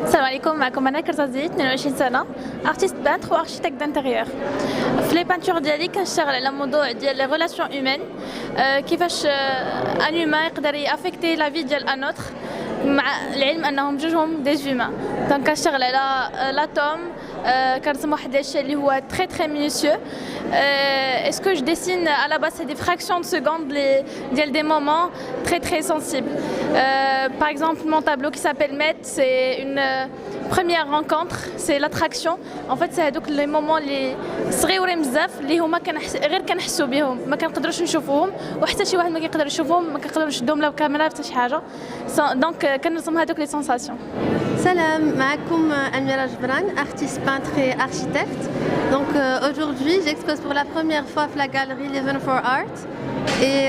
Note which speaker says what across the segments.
Speaker 1: السلام عليكم. معكم انا كرزازي 22 سنه، ارتيست بانتر واركيتكت دانتيريور. في لي بانتور ديالي كنشتغل على موضوع ديال لي ريلاسيون هيومان، كيفاش ان هيومان يقدر يافيكتي لا في ديال ان اوتر، مع العلم انهم جوجهم دي زومان. دونك كنشتغل على لاتوم، كنرسم واحد الشيء اللي هو تري تري مينيسيو. Est-ce que je dessine à la base c'est des fractions de secondes ديال des moments très très sensibles. Par exemple mon tableau qui s'appelle Met, c'est une première rencontre, c'est l'attraction. En fait c'est هذوك les moments اللي صغيورين بزاف اللي هما غير كنحسوا بهم، ما كنقدروش نشوفوهم وحتى شي واحد ما كيقدر يشوفهم، ما كنقدروش نشدهم لا بكاميرا حتى شي حاجه. دونك كنرسم هذوك لي سونساسيون.
Speaker 2: Salam, معكم Amira Jbran, artiste peintre et architecte. Donc aujourd'hui j'expose pour la première fois à la galerie Living for Art et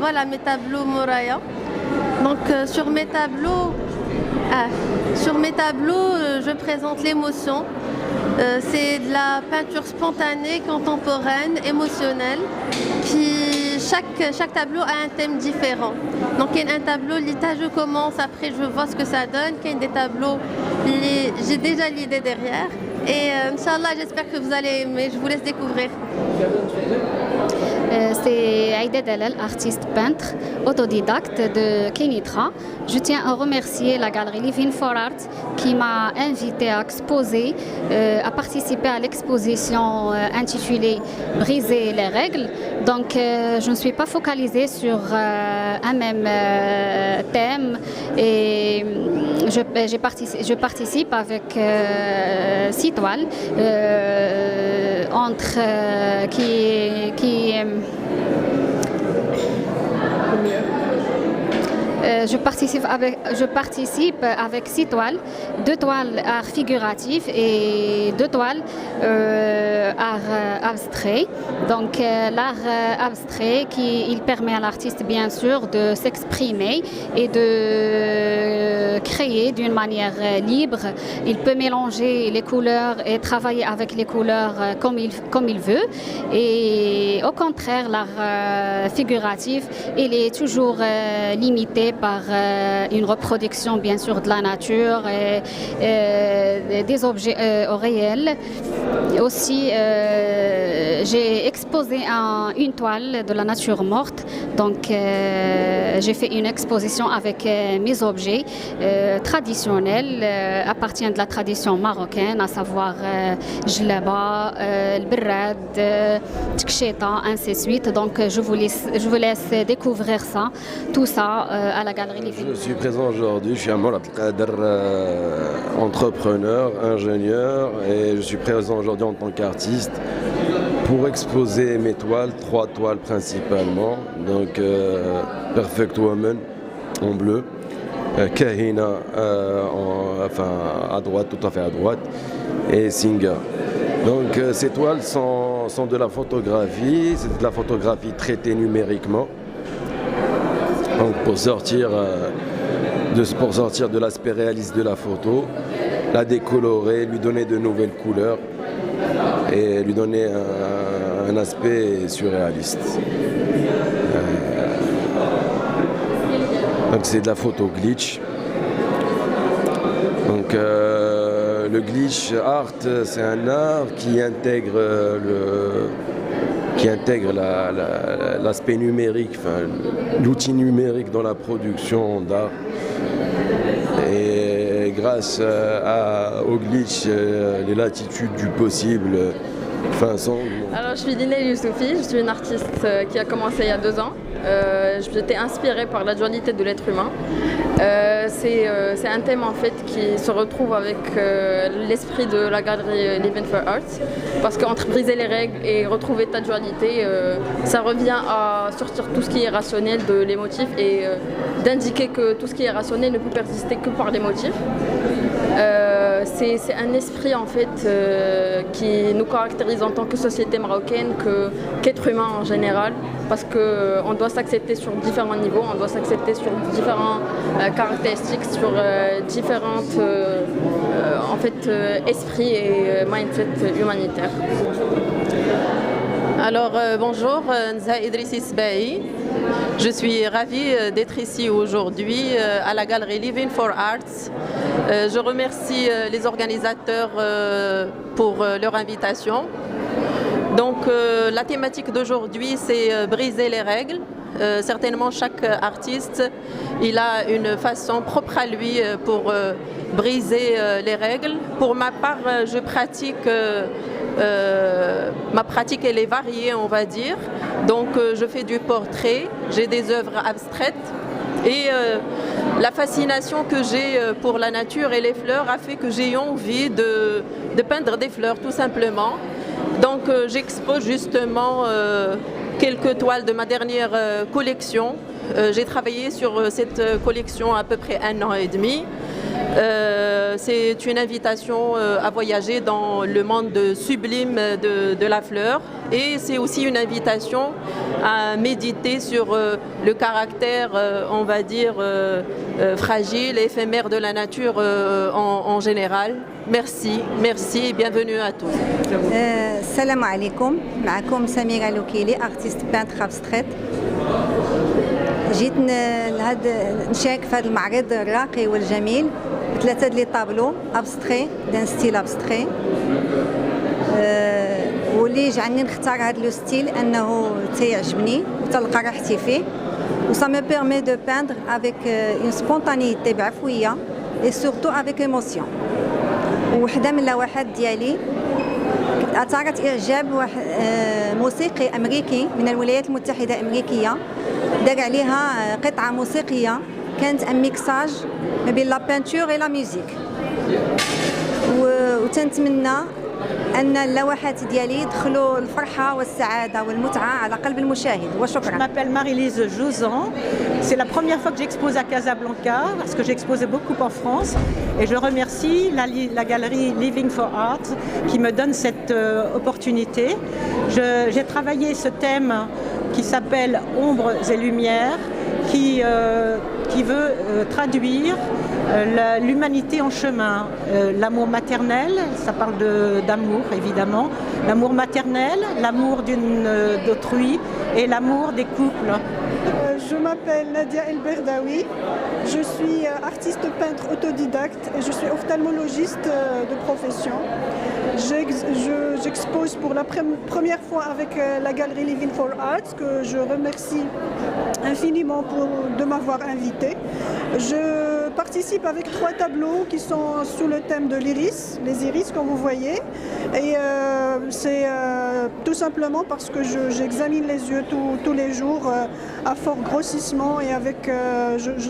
Speaker 2: voilà mes tableaux Moraya. Donc sur mes tableaux, je présente l'émotion. C'est de la peinture spontanée, contemporaine, émotionnelle, qui chaque tableau a un thème différent. Donc il y a un tableau, je commence, après je vois ce que ça donne. Il y a des tableaux, j'ai déjà l'idée derrière. Et Inch'Allah, j'espère que vous allez aimer. Je vous laisse découvrir.
Speaker 3: C'est Aïda Dalal, artiste peintre, autodidacte de Kenitra. Je tiens à remercier la galerie Living for Art qui m'a invité à exposer, à participer à l'exposition intitulée Briser les règles. Donc je ne suis pas focalisée sur un même thème et je participe avec 6 toiles je participe avec 6 toiles, 2 toiles art figuratif et 2 toiles art abstrait. Donc l'art abstrait il permet à l'artiste bien sûr de s'exprimer et de créer d'une manière libre. Il peut mélanger les couleurs et travailler avec les couleurs comme il veut. Et au contraire, l'art figuratif, il est toujours limité par une reproduction bien sûr de la nature et des objets réels. Aussi, j'ai exposé une toile de la nature morte. Donc, j'ai fait une exposition avec mes objets traditionnels appartiennent de la tradition marocaine, à savoir Jlaba, le Berrad, Tkcheta, ainsi de suite. Donc, je vous laisse découvrir ça, tout ça à la galerie Living.
Speaker 4: Je suis présent aujourd'hui, je suis Amal Abdelkader, entrepreneur, ingénieur, et je suis présent aujourd'hui en tant qu'artiste pour exposer mes toiles, 3 toiles principalement. Donc Perfect Woman en bleu, Kahina à droite, tout à fait à droite, et Singa. Donc ces toiles sont de la photographie, c'est de la photographie traitée numériquement. Donc pour sortir de l'aspect réaliste de la photo, la décolorer, lui donner de nouvelles couleurs et lui donner un aspect surréaliste. Donc c'est de la photo glitch. Donc le glitch art, c'est un art qui intègre l'aspect numérique, l'outil numérique dans la production d'art. Et grâce au glitch, les latitudes du possible.
Speaker 5: Alors je suis Dinel Youssoufi, je suis une artiste qui a commencé il y a 2 ans. J'étais inspirée par la dualité de l'être humain. C'est un thème en fait qui se retrouve avec l'esprit de la galerie Living for Art, parce qu'entre briser les règles et retrouver ta dualité, ça revient à sortir tout ce qui est rationnel de l'émotif et d'indiquer que tout ce qui est rationnel ne peut persister que par l'émotif. C'est un esprit en fait qui nous caractérise en tant que société marocaine, qu'être humain en général, parce qu'on doit s'accepter sur différents niveaux, on doit s'accepter sur différentes caractéristiques, sur différentes esprits et mindset humanitaires.
Speaker 6: Alors bonjour, Nza Idrissi Sbahi. Je suis ravie d'être ici aujourd'hui à la galerie Living for Arts. Je remercie les organisateurs pour leur invitation. Donc la thématique d'aujourd'hui, c'est briser les règles. Certainement chaque artiste, il a une façon propre à lui pour briser les règles. Pour ma part, je pratique ma pratique elle est variée, on va dire. Donc je fais du portrait, j'ai des œuvres abstraites et la fascination que j'ai pour la nature et les fleurs a fait que j'ai envie de peindre des fleurs tout simplement. Donc j'expose justement quelques toiles de ma dernière collection. J'ai travaillé sur cette collection à peu près 1 an et demi. C'est une invitation à voyager dans le monde sublime de la fleur et c'est aussi une invitation à méditer sur le caractère, on va dire, fragile et éphémère de la nature en général. Merci, merci et bienvenue à tous.
Speaker 7: Salam alaikum, معكم سميرة لوكيلي artiste peintre abstraite. جيت نشارك في هذا المعرض الراقي والجميل بثلاثة لي طابلو ابستري دان ستيل ابستري واللي جعلني نختار هذا لو ستيل انه تيعجبني وتلقى راحتي فيه و ça me permet de peindre avec une spontanéité بعفوية et surtout avec émotion. وحده من اللوحات ديالي أثارت إعجاب واحد موسيقي أمريكي من الولايات المتحدة الأمريكية دار عليها قطعة موسيقية كانت ان ميكساج ما بين لا بانتور et la musique وتنتمنى أن اللوحات ديالي يدخلوا الفرحة والسعادة والمتعة على قلب المشاهد وشكرا.
Speaker 8: Je m'appelle Marie-Lise Jouzan. C'est la première fois que j'expose à Casablanca parce que j'exposais beaucoup en France et je remercie la galerie Living for Art qui me donne cette opportunité. J'ai travaillé ce thème qui s'appelle Ombres et Lumières qui veut traduire l'humanité en chemin, l'amour maternel, ça parle d'amour évidemment, l'amour maternel, l'amour d'autrui et l'amour des couples.
Speaker 9: Je m'appelle Nadia El Berdaoui, je suis artiste peintre autodidacte et je suis ophtalmologiste de profession. J'expose pour la première fois avec la galerie Living for Arts que je remercie infiniment de m'avoir invité. Je participe avec 3 tableaux qui sont sous le thème de l'iris, les iris comme vous voyez. Et c'est tout simplement parce que j'examine les yeux tous les jours à fort grossissement et avec,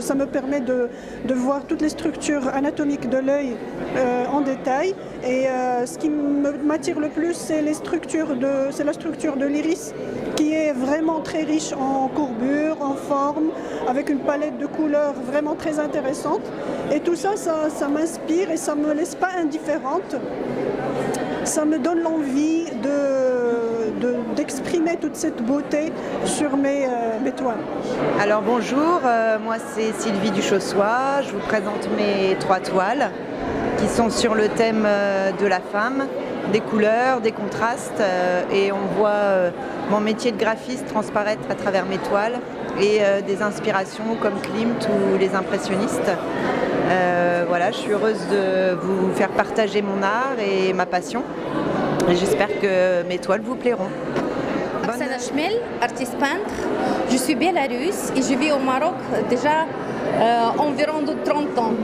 Speaker 9: ça me permet de voir toutes les structures anatomiques de l'œil en détail. Et ce qui m'attire le plus, c'est la structure de l'iris qui est vraiment très riche en courbure, en forme, avec une palette de couleurs vraiment très intéressante. Et tout ça, ça m'inspire et ça ne me laisse pas indifférente. Ça me donne l'envie d'exprimer toute cette beauté sur mes toiles.
Speaker 10: Alors bonjour, moi c'est Sylvie Duchossois, je vous présente mes 3 toiles qui sont sur le thème de la femme, des couleurs, des contrastes et on voit mon métier de graphiste transparaître à travers mes toiles et des inspirations comme Klimt ou les impressionnistes. Voilà, je suis heureuse de vous faire partager mon art et ma passion et j'espère que mes toiles vous plairont.
Speaker 11: Oksana Shmel, artiste peintre. Je suis bélarusse et je vis au Maroc déjà environ de 30 ans.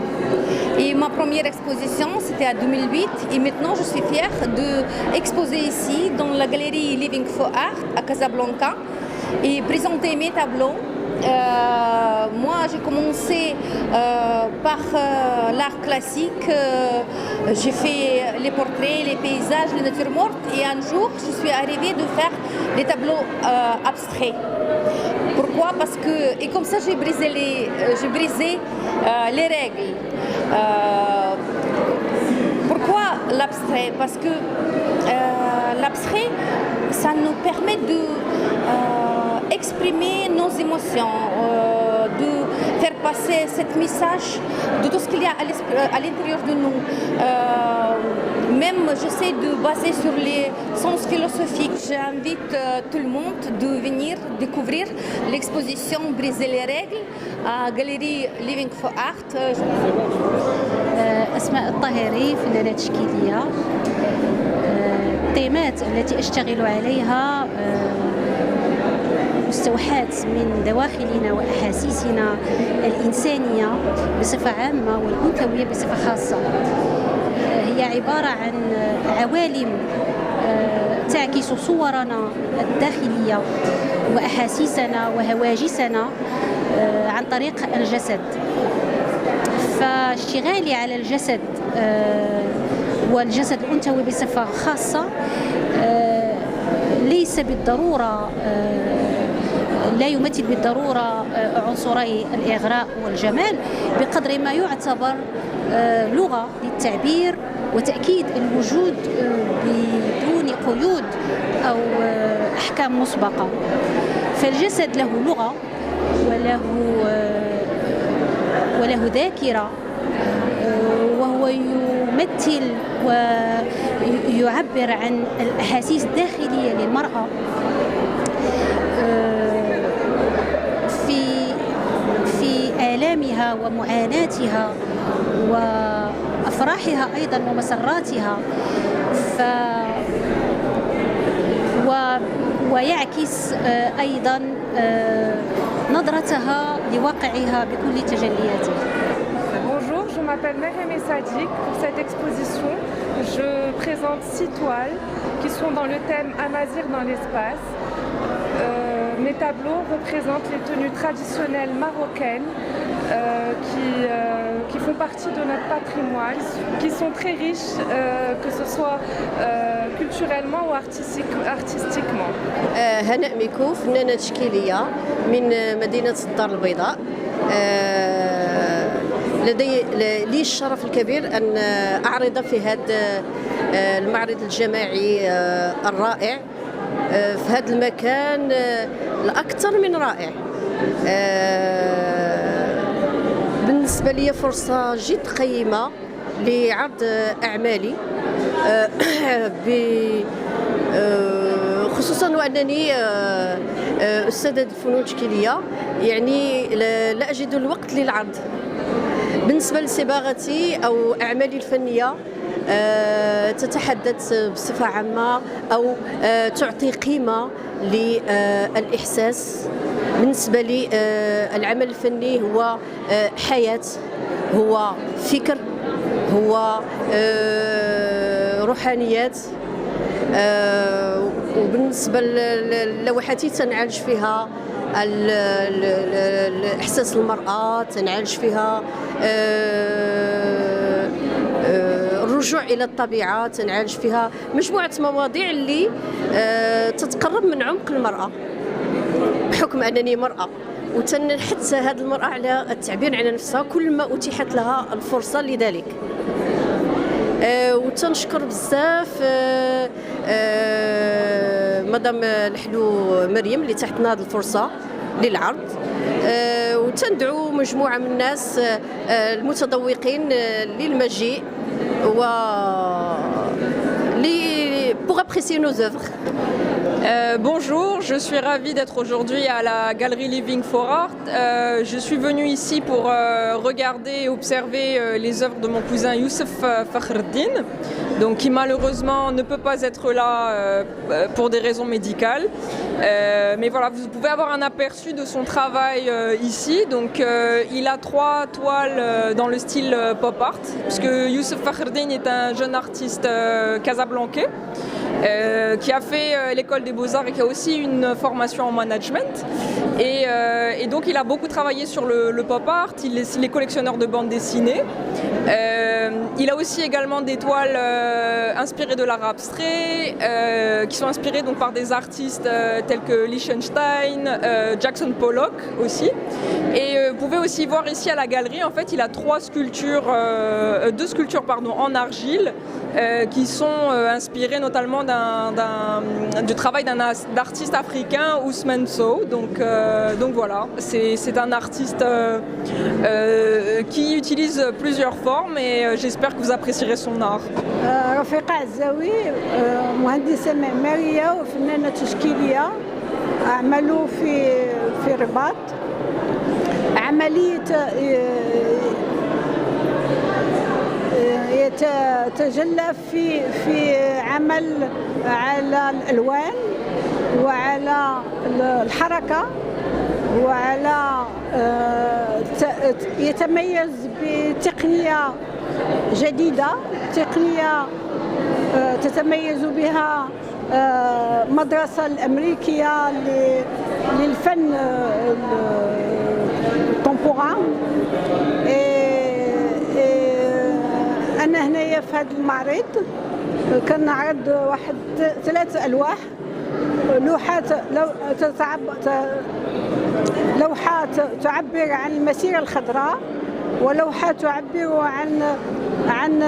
Speaker 11: Et ma première exposition, c'était en 2008 et maintenant je suis fière d'exposer ici dans la galerie Living for Art à Casablanca et présenter mes tableaux. Moi j'ai commencé par l'art classique, j'ai fait les portraits, les paysages, les natures mortes et un jour je suis arrivée de faire des tableaux abstraits. Pourquoi? Parce que, et comme ça j'ai brisé les règles. Pourquoi l'abstrait? Parce que l'abstrait, ça nous permet de exprimer nos émotions, de faire passer ce message de tout ce qu'il y a à l'intérieur de nous. Même j'essaie de baser sur les sens philosophiques. J'invite tout le monde de venir découvrir l'exposition Briser les règles à Galerie Living for Art.
Speaker 12: أسماء الطاهري فنانة تشكيلية. التيمات التي أشتغل عليها مستوحاة من دواخلنا وأحاسيسنا الإنسانية بصفة عامة والأنثوية بصفة خاصة. هي عبارة عن عوالم تعكس صورنا الداخلية وأحاسيسنا وهواجسنا عن طريق الجسد. فاشتغالي على الجسد والجسد الأنثوي بصفة خاصة ليس بالضرورة لا يمثل بالضرورة عنصري الإغراء والجمال بقدر ما يعتبر لغة للتعبير وتأكيد الوجود بدون قيود أو أحكام مسبقة. فالجسد له لغة وله ذاكرة وهو يمثل ويعبر عن الأحاسيس الداخلية للمرأة في آلامها ومعاناتها وأفراحها أيضا ومسراتها. ويعكس أيضا نظرتها لواقعها بكل تجلياته.
Speaker 13: Bonjour, je m'appelle Meriem Sadik. Pour cette exposition, je présente 6 toiles qui sont dans le thème Amazigh dans l'espace. Mes tableaux représentent les tenues traditionnelles marocaines qui font partie de notre patrimoine, qui sont très riches, que ce soit culturellement ou artistiquement.
Speaker 14: هناء ميكو فنانة تشكيلية من مدينة الدار البيضاء. لي الشرف الكبير أن أعرض في هذا المعرض الجماعي الرائع في هذا المكان الأكثر من رائع. بالنسبة لي فرصة جد قيمة لعرض أعمالي خصوصا وأنني أستاذة فنون تشكيلية، يعني لا أجد الوقت للعرض. بالنسبة لصباغتي أو أعمالي الفنية تتحدث بصفة عامة أو تعطي قيمة للإحساس. بالنسبة لي العمل الفني هو حياة، هو فكر، هو روحانيات. وبالنسبة للوحاتي تنعالج فيها إحساس المرأة، تنعالج فيها الرجوع إلى الطبيعة، تنعالج فيها مجموعة مواضيع اللي تتقرب من عمق المرأة بحكم أنني مرأة، وتنحث هذه المرأة على التعبير عن نفسها كل ما أتيحت لها الفرصة لذلك. وتنشكر بزاف مدام الحلو مريم اللي تحتنا هذه الفرصة للعرض، وتندعو مجموعة من الناس المتذوقين للمجيء pour apprécier nos œuvres.
Speaker 5: Bonjour, je suis ravie d'être aujourd'hui à la Galerie Living for Art. Je suis venue ici pour regarder et observer les œuvres de mon cousin Youssef Fakhreddin, donc qui malheureusement ne peut pas être là pour des raisons médicales. Mais voilà, vous pouvez avoir un aperçu de son travail ici. Donc il a 3 toiles dans le style pop art, puisque Youssef Fakhreddin est un jeune artiste casablancais qui a fait l'école des Beaux-Arts et qui a aussi une formation en management. Et donc il a beaucoup travaillé sur le pop art, il est collectionneur de bandes dessinées.
Speaker 15: Il a aussi également des toiles inspirées de l'art abstrait, qui sont inspirées donc par des artistes tels que Liechtenstein, Jackson Pollock aussi. Et vous pouvez aussi voir ici à la galerie, en fait, il a deux sculptures en argile qui sont inspirées notamment du travail d'un artiste africain, Ousmane Sow. Donc voilà, c'est un artiste qui utilise plusieurs formes et j'espère que vous apprécierez son art.
Speaker 16: رفيقة عزاوي مهندسة معمارية وفنانة تشكيلية أعمل في الرباط. عملي يتجلى في عمل على الألوان وعلى الحركة وعلى يتميز بتقنية جديدة، تقنية تتميز بها المدرسة الأمريكية للفن الكونتمبوران. أنا هنايا في هذا المعرض كنعرض واحد 3 ألواح، لوحات تعبر عن المسيرة الخضراء، ولوحات تعبر عن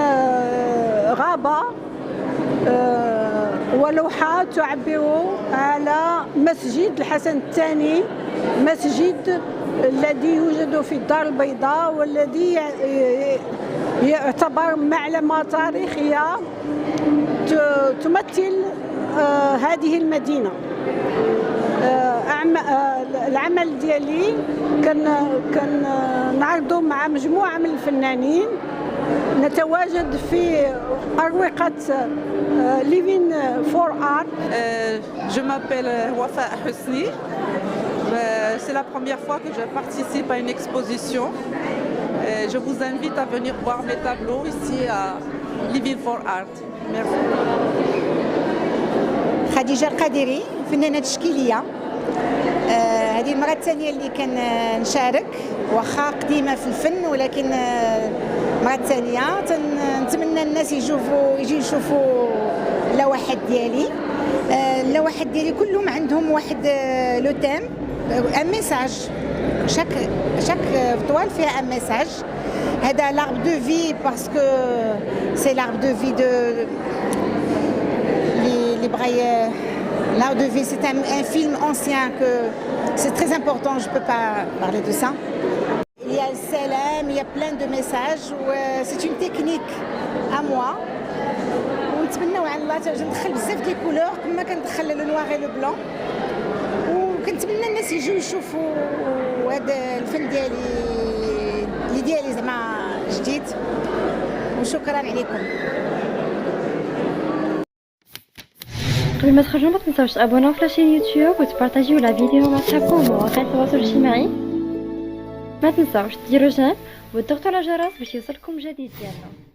Speaker 16: غابة، ولوحات تعبر على مسجد الحسن الثاني، مسجد الذي يوجد في الدار البيضاء والذي يعتبر معلمة تاريخية تمثل هذه المدينة. العمل ديالي كان نعرضه مع مجموعة من الفنانين، نتواجد في أروقة Living for Art.
Speaker 17: Je m'appelle Wafa Husni. C'est la première fois que je participe à une exposition. Je vous invite à venir voir mes tableaux ici à Living for Art. Merci.
Speaker 18: خديجة القادري فنانة تشكيلية. هذه المرة الثانية اللي كنشارك، واخا قديمة في الفن ولكن المرة الثانية. نتمنى الناس يجيو يشوفوا اللوحات ديالي. اللوحات ديالي كلهم عندهم واحد لو تيم، ان ميساج. chaque toile fait un message. هذا l'arbre de vie parce que c'est l'arbre de vie de les brailles. L'arbre de vie, c'est un film ancien que c'est très important, je ne peux pas parler de ça. Il y a le salam, il y a plein de messages. C'est une technique à moi. ونتمنوا على الله ندخل بزاف ديال الكولور كما كندخل لو نوار اي لو بلون، وكنتمنى الناس يجيو يشوفوا هذا الفن ديالي زعما جديد. وشكرا عليكم.
Speaker 19: قبل ما تخرجوا ما تنساوش تابوناو في لاشين يوتيوب وتبارطاجيو لا فيديو مع صحابكم ومواقع التواصل الاجتماعي. ما تنساوش ديروا جيم وتضغطوا على الجرس باش يوصلكم جديد ديالنا.